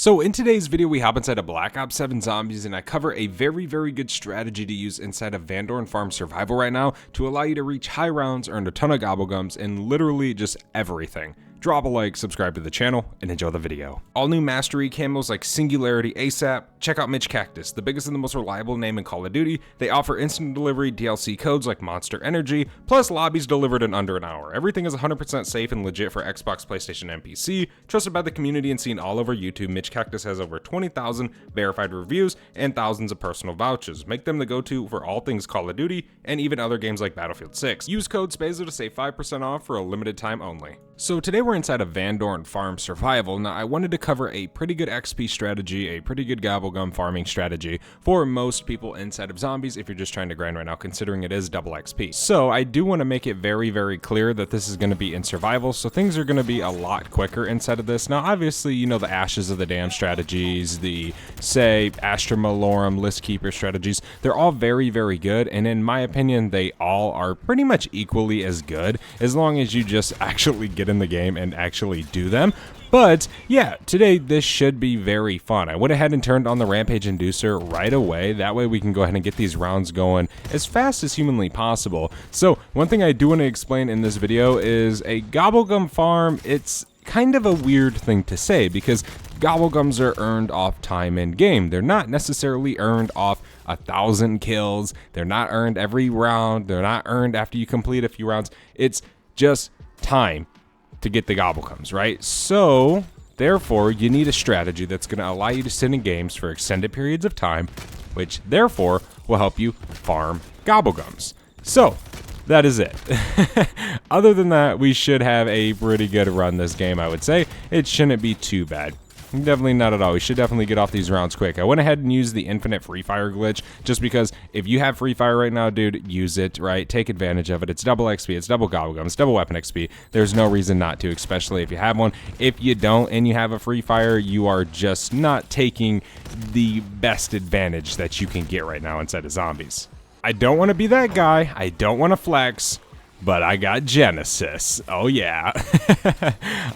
So in today's video, we hop inside of Black Ops 7 Zombies and I cover a very good strategy to use inside of Van Dorn Farm Survival right now to allow you to reach high rounds, earn a ton of gobblegums, and literally just everything. Drop a like, subscribe to the channel, and enjoy the video. All new mastery camos like Singularity ASAP. Check out Mitch Cactus, the biggest and the most reliable name in Call of Duty. They offer instant delivery DLC codes like Monster Energy, plus lobbies delivered in under an hour. Everything is 100% safe and legit for Xbox, PlayStation, and PC. Trusted by the community and seen all over YouTube, Mitch Cactus has over 20,000 verified reviews and thousands of personal vouchers. Make them the go-to for all things Call of Duty and even other games like Battlefield 6. Use code SPAZO to save 5% off for a limited time only. So today we're inside of Van Dorn Farm Survival. Now I wanted to cover a pretty good XP strategy, a pretty good gobblegum farming strategy for most people inside of zombies if you're just trying to grind right now, considering it is double XP. So I do want to make it very clear that this is going to be in survival, so things are going to be a lot quicker inside of this. Now obviously, you know, the Ashes of the Dam strategies, the say Astra Malorum List Keeper strategies, they're all very good, and in my opinion they all are pretty much equally as good as long as you just actually get in the game and actually do them. But yeah, today this should be very fun. I went ahead and turned on the Rampage Inducer right away. That way we can go ahead and get these rounds going as fast as humanly possible. So one thing I do want to explain in this video is a gobblegum farm. It's kind of a weird thing to say because gobblegums are earned off time in game. They're not necessarily earned off 1,000 kills. They're not earned every round. They're not earned after you complete a few rounds. It's just time to get the gobblegums, right? So therefore you need a strategy that's going to allow you to sit in games for extended periods of time, which therefore will help you farm gobblegums. So that is it. Other than that, we should have a pretty good run this game, I would say. It shouldn't be too bad. Definitely not at all. We should definitely get off these rounds quick. I went ahead and used the infinite free fire glitch just because if you have free fire right now, dude, use it, right? Take advantage of it. It's double XP, it's double gobblegum, it's double weapon XP. There's no reason not to, especially if you have one. If you don't and you have a free fire, you are just not taking the best advantage that you can get right now inside of zombies. I don't want to be that guy. I don't want to flex. But I got Genesis. Oh yeah.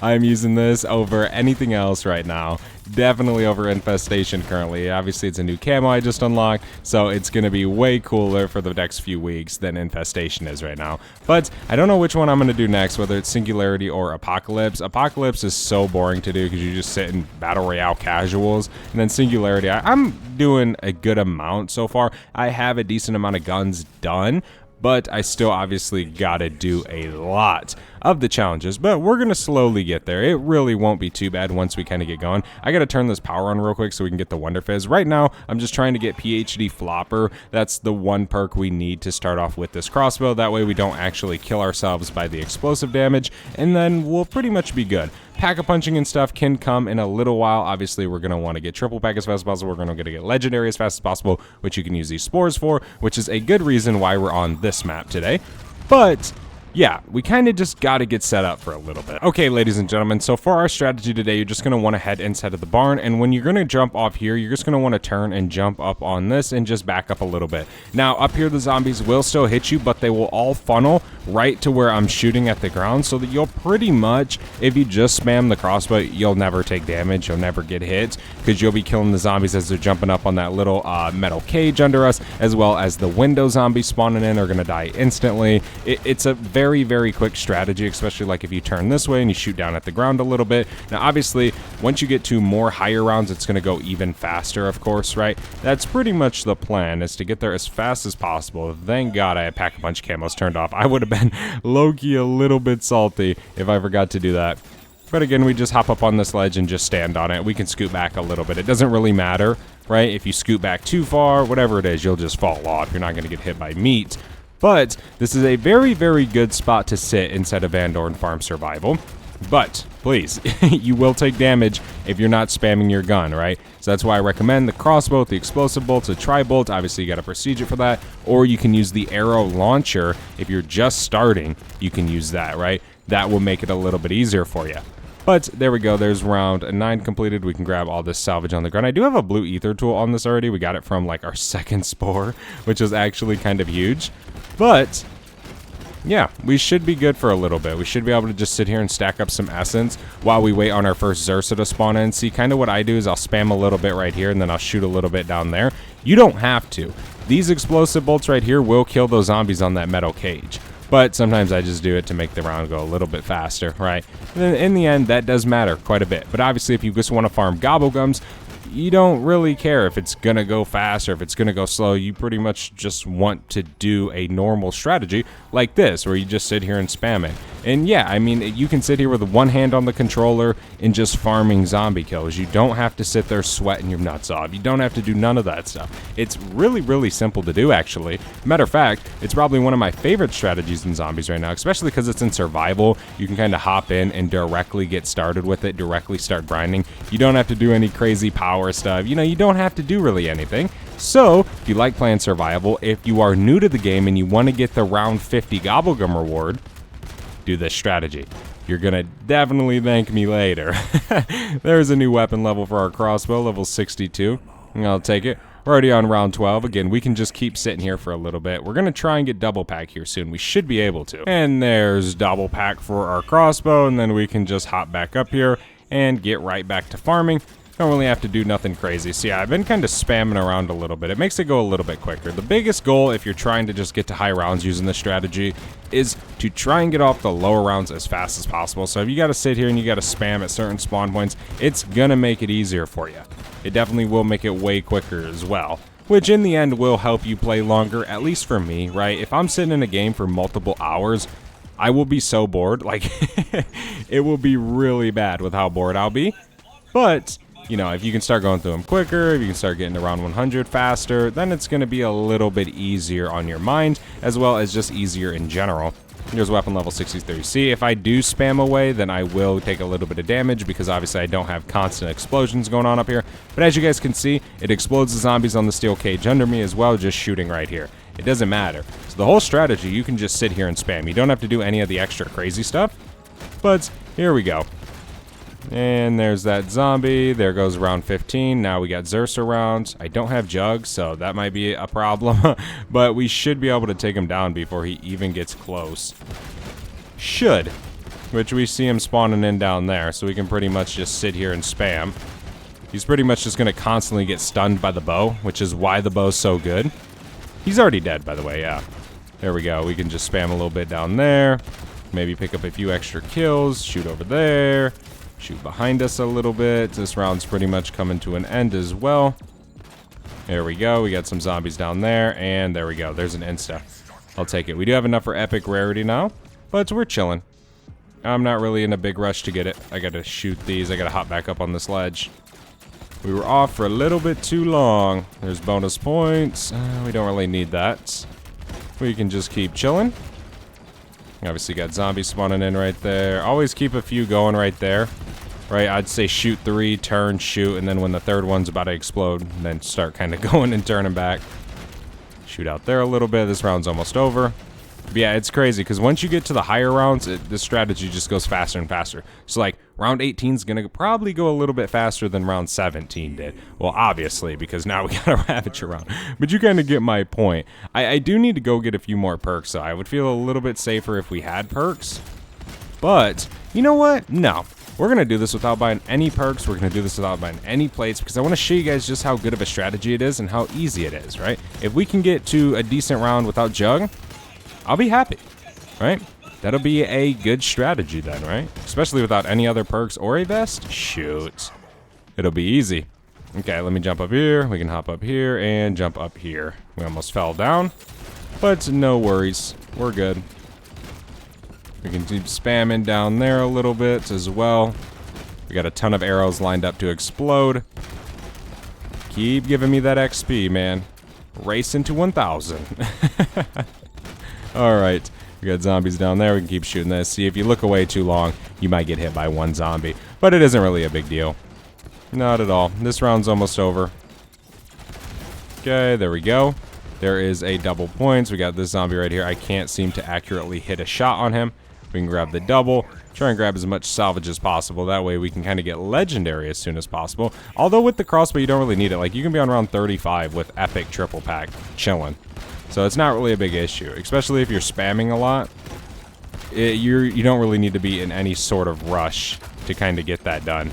I'm using this over anything else right now. Definitely over Infestation currently. Obviously it's a new camo I just unlocked, so it's going to be way cooler for the next few weeks than Infestation is right now. But I don't know which one I'm going to do next, whether it's Singularity or Apocalypse. Apocalypse is so boring to do because you just sit in Battle Royale casuals. And then Singularity, I'm doing a good amount so far. I have a decent amount of guns done, but I still obviously gotta do a lot of the challenges, but we're gonna slowly get there. It really won't be too bad once we kind of get going. I gotta turn this power on real quick so we can get the Wonder Fizz. Right now, I'm just trying to get PhD Flopper. That's the one perk we need to start off with this crossbow. That way we don't actually kill ourselves by the explosive damage, and then we'll pretty much be good. Pack-a-punching and stuff can come in a little while. Obviously, we're going to want to get triple pack as fast as possible. We're going to get legendary as fast as possible, which you can use these spores for, which is a good reason why we're on this map today. But yeah, we kind of just got to get set up for a little bit. Okay, ladies and gentlemen, so for our strategy today, you're just going to want to head inside of the barn, and when you're going to jump off here, you're just going to want to turn and jump up on this and just back up a little bit. Now, up here, the zombies will still hit you, but they will all funnel right to where I'm shooting at the ground, so that you'll pretty much, if you just spam the crossbow, you'll never take damage, you'll never get hit, because you'll be killing the zombies as they're jumping up on that little metal cage under us, as well as the window zombies spawning in are going to die instantly. It's a very quick strategy, especially like if you turn this way and you shoot down at the ground a little bit. Now obviously once you get to more higher rounds, it's going to go even faster, of course, right? That's pretty much the plan, is to get there as fast as possible. Thank God I had Pack-a-Punch camos turned off. I would have been low-key a little bit salty if I forgot to do that. But again, we just hop up on this ledge and just stand on it. We can scoot back a little bit. It doesn't really matter, right? If you scoot back too far, whatever it is, you'll just fall off. You're not going to get hit by meat. But this is a very good spot to sit inside of Van Dorn Farm Survival. But please, you will take damage if you're not spamming your gun, right? So that's why I recommend the crossbow, the explosive bolt, the tri-bolt. Obviously, you got to procedure for that. Or you can use the arrow launcher. If you're just starting, you can use that, right? That will make it a little bit easier for you. But there we go. There's round 9 completed. We can grab all this salvage on the ground. I do have a blue ether tool on this already. We got it from like our second spore, which is actually kind of huge. But yeah, we should be good for a little bit. We should be able to just sit here and stack up some essence while we wait on our first Zersa to spawn in. See, kind of what I do is I'll spam a little bit right here, and then I'll shoot a little bit down there. You don't have to. These explosive bolts right here will kill those zombies on that metal cage. But sometimes I just do it to make the round go a little bit faster, right? And in the end, that does matter quite a bit. But obviously, if you just want to farm Gobblegums, you don't really care if it's going to go fast or if it's going to go slow. You pretty much just want to do a normal strategy like this, where you just sit here and spam it. And yeah, I mean, you can sit here with one hand on the controller and just farming zombie kills. You don't have to sit there sweating your nuts off. You don't have to do none of that stuff. It's really, really simple to do, actually. Matter of fact, it's probably one of my favorite strategies in zombies right now, especially because it's in survival. You can kind of hop in and directly get started with it, directly start grinding. You don't have to do any crazy power stuff. You know, you don't have to do really anything. So, if you like playing survival, if you are new to the game and you want to get the round 50 Gobblegum reward, do this strategy. You're gonna definitely thank me later. There's a new weapon level for our crossbow, level 62. I'll take it. We're already on round 12. Again, we can just keep sitting here for a little bit. We're gonna try and get double pack here soon. We should be able to. And there's double pack for our crossbow, and then we can just hop back up here and get right back to farming. Don't really have to do nothing crazy. So yeah, I've been kind of spamming around a little bit. It makes it go a little bit quicker. The biggest goal, if you're trying to just get to high rounds using this strategy, is to try and get off the lower rounds as fast as possible. So if you got to sit here and you got to spam at certain spawn points, it's gonna make it easier for you. It definitely will make it way quicker as well, which in the end will help you play longer, at least for me, right? If I'm sitting in a game for multiple hours, I will be so bored. Like, it will be really bad with how bored I'll be. But you know, if you can start going through them quicker, if you can start getting around 100 faster, then it's going to be a little bit easier on your mind, as well as just easier in general. Here's weapon level 63. See, if I do spam away, then I will take a little bit of damage, because obviously I don't have constant explosions going on up here. But as you guys can see, it explodes the zombies on the steel cage under me as well, just shooting right here. It doesn't matter. So the whole strategy, you can just sit here and spam. You don't have to do any of the extra crazy stuff. But here we go. And there's that zombie. There goes round 15. Now we got Zersa rounds. I don't have Jugs, so that might be a problem. But we should be able to take him down before he even gets close. Should. Which we see him spawning in down there, so we can pretty much just sit here and spam. He's pretty much just going to constantly get stunned by the bow, which is why the bow's so good. He's already dead, by the way, yeah. There we go. We can just spam a little bit down there. Maybe pick up a few extra kills. Shoot over there. Shoot behind us a little bit. This round's pretty much coming to an end as well. There we go. We got some zombies down there. And there we go. There's an insta. I'll take it. We do have enough for epic rarity now, but we're chilling. I'm not really in a big rush to get it. I gotta shoot these. I gotta hop back up on this ledge. We were off for a little bit too long. There's bonus points. We don't really need that. We can just keep chilling. Obviously got zombies spawning in right there. Always keep a few going right there. Right, I'd say shoot 3, turn, shoot, and then when the third one's about to explode, then start kind of going and turning back. Shoot out there a little bit. This round's almost over. But yeah, it's crazy, because once you get to the higher rounds, this strategy just goes faster and faster. So like, round 18 is going to probably go a little bit faster than round 17 did. Well, obviously, because now we got a Ravager round. But you kind of get my point. I do need to go get a few more perks, so I would feel a little bit safer if we had perks. But, you know what? No. We're going to do this without buying any perks. We're going to do this without buying any plates, because I want to show you guys just how good of a strategy it is and how easy it is, right? If we can get to a decent round without Jug, I'll be happy, right? That'll be a good strategy then, right? Especially without any other perks or a vest. Shoot. It'll be easy. Okay, let me jump up here. We can hop up here and jump up here. We almost fell down, but no worries. We're good. We can keep spamming down there a little bit as well. We got a ton of arrows lined up to explode. Keep giving me that XP, man. Race into 1,000. Alright, we got zombies down there. We can keep shooting this. See, if you look away too long, you might get hit by one zombie. But it isn't really a big deal. Not at all. This round's almost over. Okay, there we go. There is a double points. We got this zombie right here. I can't seem to accurately hit a shot on him. We can grab the double. Try and grab as much salvage as possible. That way we can kind of get legendary as soon as possible. Although with the crossbow, you don't really need it. Like, you can be on round 35 with epic triple pack chilling. So it's not really a big issue, especially if you're spamming a lot. you don't really need to be in any sort of rush to kind of get that done.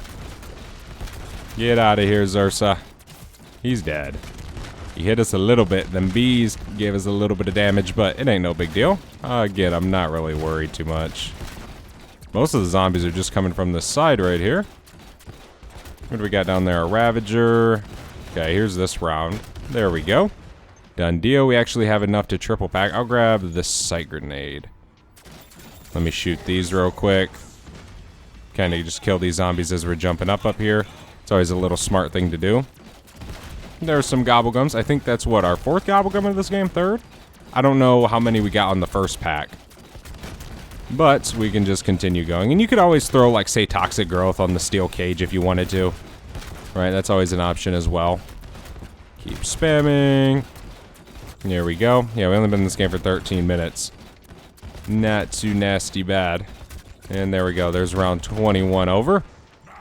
Get out of here, Zursa. He's dead. He hit us a little bit. Them bees gave us a little bit of damage, but it ain't no big deal. Again, I'm not really worried too much. Most of the zombies are just coming from this side right here. What do we got down there? A Ravager. Okay, here's this round. There we go. Done deal. We actually have enough to triple pack. I'll grab this sight grenade. Let me shoot these real quick. Kind of just kill these zombies as we're jumping up here. It's always a little smart thing to do. There's some gobblegums. I think that's what, our 4th gobblegum of this game? 3rd? I don't know how many we got on the first pack. But we can just continue going. And you could always throw, like, say, Toxic Growth on the steel cage if you wanted to. Right, that's always an option as well. Keep spamming. There we go. Yeah, we only been in this game for 13 minutes. Not too nasty bad. And there we go. There's round 21 over.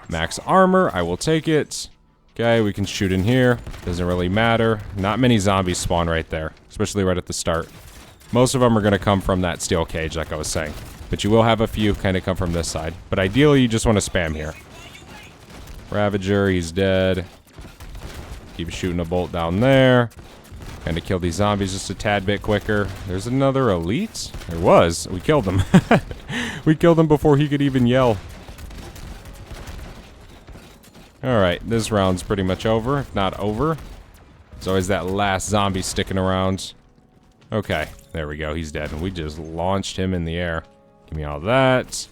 Max armor. I will take it. Okay, we can shoot in here. Doesn't really matter. Not many zombies spawn right there, especially right at the start. Most of them are going to come from that steel cage, like I was saying. But you will have a few kind of come from this side. But ideally, you just want to spam here. Ravager, he's dead. Keep shooting a bolt down there. Kind of kill these zombies just a tad bit quicker. There's another elite. There was. We killed him. We killed him before he could even yell. Alright, this round's pretty much over, if not over. There's always that last zombie sticking around. Okay, there we go, he's dead. And we just launched him in the air. Give me all that.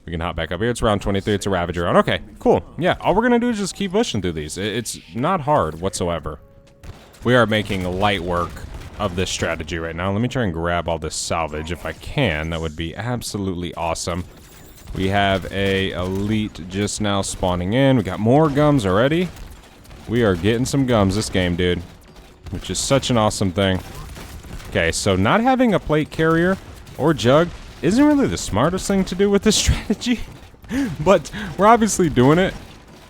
We can hop back up here. It's round 23, it's a Ravager round. Okay, cool. Yeah, all we're gonna do is just keep pushing through these. It's not hard whatsoever. We are making light work of this strategy right now. Let me try and grab all this salvage if I can. That would be absolutely awesome. We have a elite just now spawning in. We got more gums already. We are getting some gums this game, dude. Which is such an awesome thing. Okay, so not having a plate carrier or jug isn't really the smartest thing to do with this strategy. But we're obviously doing it.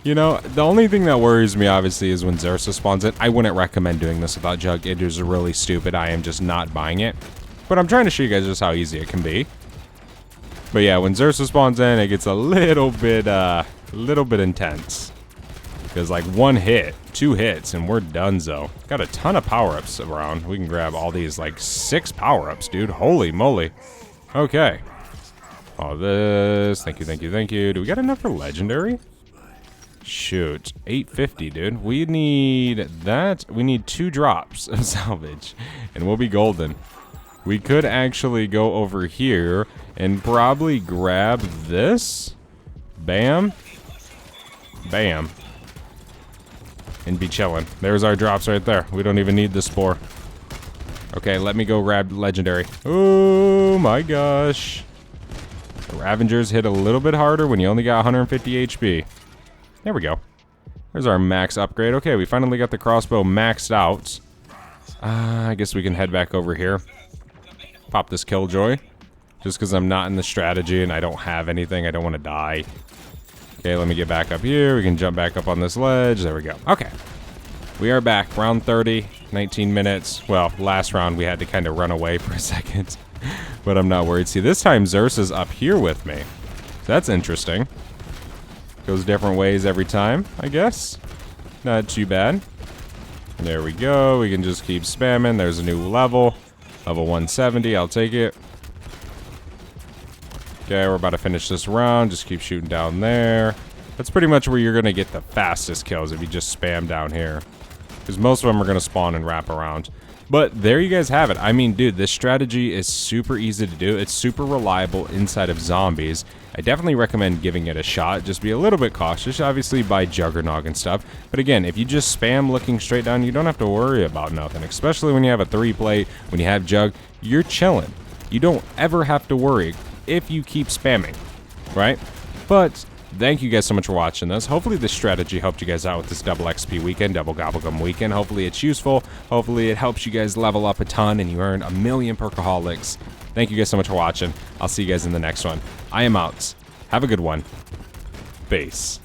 You know, the only thing that worries me, obviously, is when Zursa spawns in. I wouldn't recommend doing this without jug. It is really stupid. I am just not buying it. But I'm trying to show you guys just how easy it can be. But yeah, when Zursa spawns in, it gets a little bit intense. Because like 1 hit, 2 hits, and we're donezo. Got a ton of power-ups around. We can grab all these, like 6 power-ups, dude. Holy moly. Okay. All this. Thank you, thank you, thank you. Do we got enough for legendary? Shoot. 850, dude. We need that. We need 2 drops of salvage. And we'll be golden. We could actually go over here and probably grab this. Bam. Bam. And be chilling. There's our drops right there. We don't even need the spore. Okay, let me go grab legendary. Oh my gosh. The Ravengers hit a little bit harder when you only got 150 HP. There we go. There's our max upgrade. Okay, we finally got the crossbow maxed out. I guess we can head back over here. Pop this Killjoy. Just because I'm not in the strategy and I don't have anything. I don't want to die. Okay, let me get back up here. We can jump back up on this ledge. There we go. Okay. We are back. Round 30. 19 minutes. Well, last round we had to kind of run away for a second. But I'm not worried. See, this time Zursa's up here with me. So that's interesting. Goes different ways every time, I guess. Not too bad. There we go. We can just keep spamming. There's a new level. Level 170. I'll take it. Okay, we're about to finish this round. Just keep shooting down there. That's pretty much where you're going to get the fastest kills if you just spam down here. Because most of them are going to spawn and wrap around. But there you guys have it. I mean, dude, this strategy is super easy to do. It's super reliable inside of zombies. I definitely recommend giving it a shot. Just be a little bit cautious, obviously, by Juggernog and stuff. But again, if you just spam looking straight down, you don't have to worry about nothing. Especially when you have a 3-plate, when you have Jug, you're chilling. You don't ever have to worry if you keep spamming, right? But thank you guys so much for watching this. Hopefully this strategy helped you guys out with this double XP weekend, double Gobblegum weekend. Hopefully it's useful. Hopefully it helps you guys level up a ton and you earn 1,000,000 perkaholics. Thank you guys so much for watching. I'll see you guys in the next one. I am out. Have a good one. Peace.